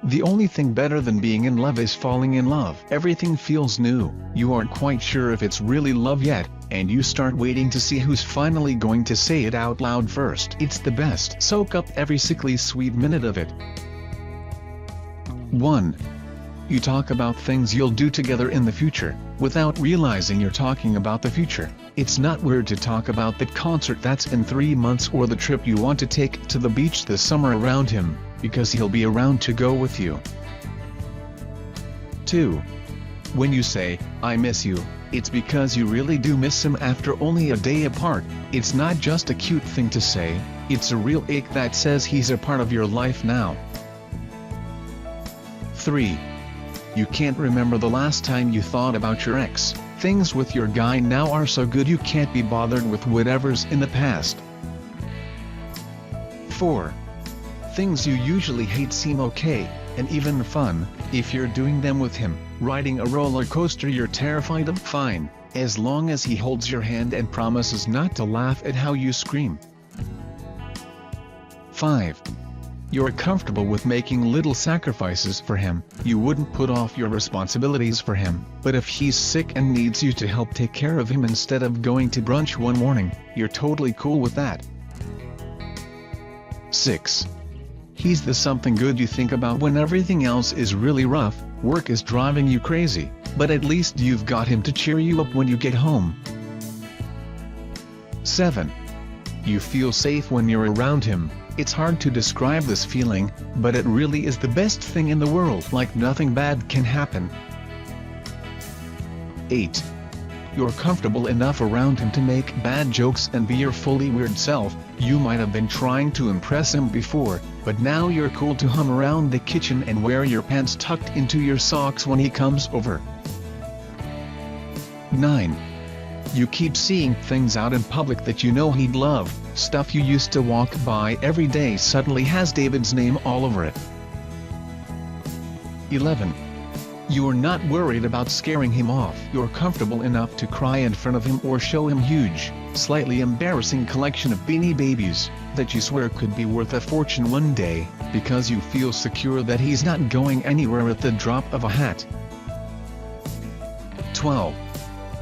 The only thing better than being in love is falling in love. Everything feels new, you aren't quite sure if it's really love yet, and you start waiting to see who's finally going to say it out loud first. It's the best. Soak up every sickly sweet minute of it. 1. You talk about things you'll do together in the future, without realizing you're talking about the future. It's not weird to talk about that concert that's in 3 months or the trip you want to take to the beach this summer around him, because he'll be around to go with you. 2. When you say, "I miss you," it's because you really do miss him after only a day apart. It's not just a cute thing to say, it's a real ache that says he's a part of your life now. 3. You can't remember the last time you thought about your ex. Things with your guy now are so good you can't be bothered with whatever's in the past. 4. Things you usually hate seem okay, and even fun, if you're doing them with him. Riding a roller coaster you're terrified of? Fine, as long as he holds your hand and promises not to laugh at how you scream. 5. You're comfortable with making little sacrifices for him. You wouldn't put off your responsibilities for him, but if he's sick and needs you to help take care of him instead of going to brunch one morning, you're totally cool with that. 6. He's the something good you think about when everything else is really rough. Work is driving you crazy, but at least you've got him to cheer you up when you get home. 7. You feel safe when you're around him. It's hard to describe this feeling, but it really is the best thing in the world. Like nothing bad can happen. 8. You're comfortable enough around him to make bad jokes and be your fully weird self. You might have been trying to impress him before, but now you're cool to hum around the kitchen and wear your pants tucked into your socks when he comes over. 9. You keep seeing things out in public that you know he'd love. Stuff you used to walk by every day suddenly has David's name all over it. 11. You're not worried about scaring him off. You're comfortable enough to cry in front of him or show him huge, slightly embarrassing collection of Beanie Babies, that you swear could be worth a fortune one day, because you feel secure that he's not going anywhere at the drop of a hat. 12.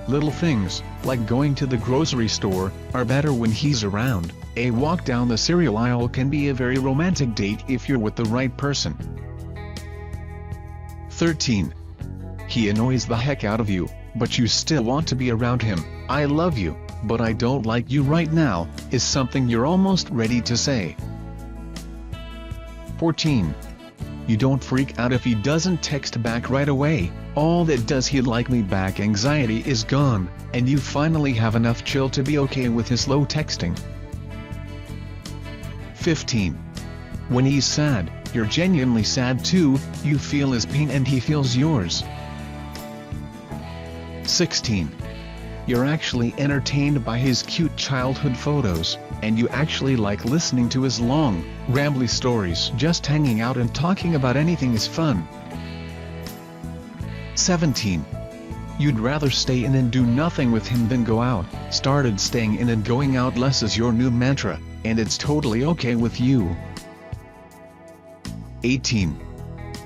Little things, like going to the grocery store, are better when he's around. A walk down the cereal aisle can be a very romantic date if you're with the right person. 13. He annoys the heck out of you, but you still want to be around him. "I love you, but I don't like you right now," is something you're almost ready to say. 14. You don't freak out if he doesn't text back right away. All that "does he like me back" anxiety is gone, and you finally have enough chill to be okay with his slow texting. 15. When he's sad, you're genuinely sad too. You feel his pain and he feels yours. 16. You're actually entertained by his cute childhood photos, and you actually like listening to his long, rambly stories. Just hanging out and talking about anything is fun. 17. You'd rather stay in and do nothing with him than go out. Started staying in and going out less is your new mantra, and it's totally okay with you. 18.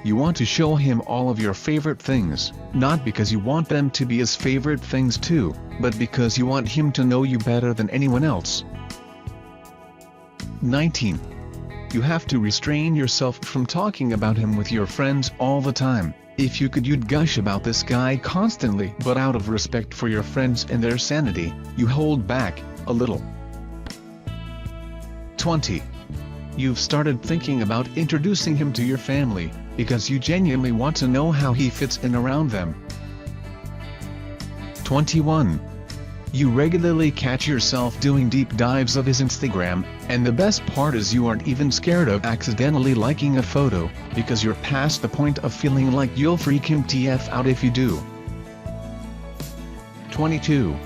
You want to show him all of your favorite things, not because you want them to be his favorite things too, but because you want him to know you better than anyone else. 19. You have to restrain yourself from talking about him with your friends all the time. If you could, you'd gush about this guy constantly, but out of respect for your friends and their sanity, you hold back a little. 20. You've started thinking about introducing him to your family, because you genuinely want to know how he fits in around them. 21. You regularly catch yourself doing deep dives of his Instagram, and the best part is you aren't even scared of accidentally liking a photo, because you're past the point of feeling like you'll freak him TF out if you do. 22.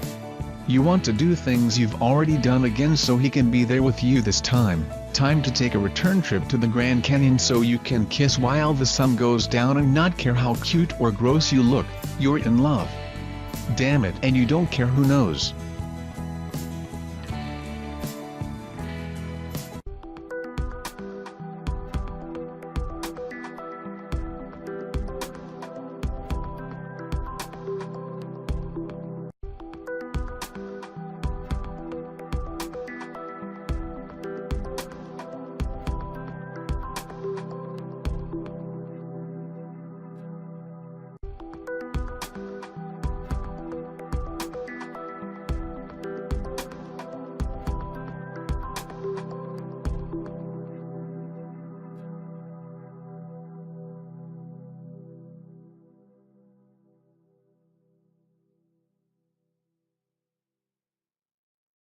You want to do things you've already done again so he can be there with you this time. Time to take a return trip to the Grand Canyon so you can kiss while the sun goes down and not care how cute or gross you look. You're in love. Damn it, and you don't care who knows.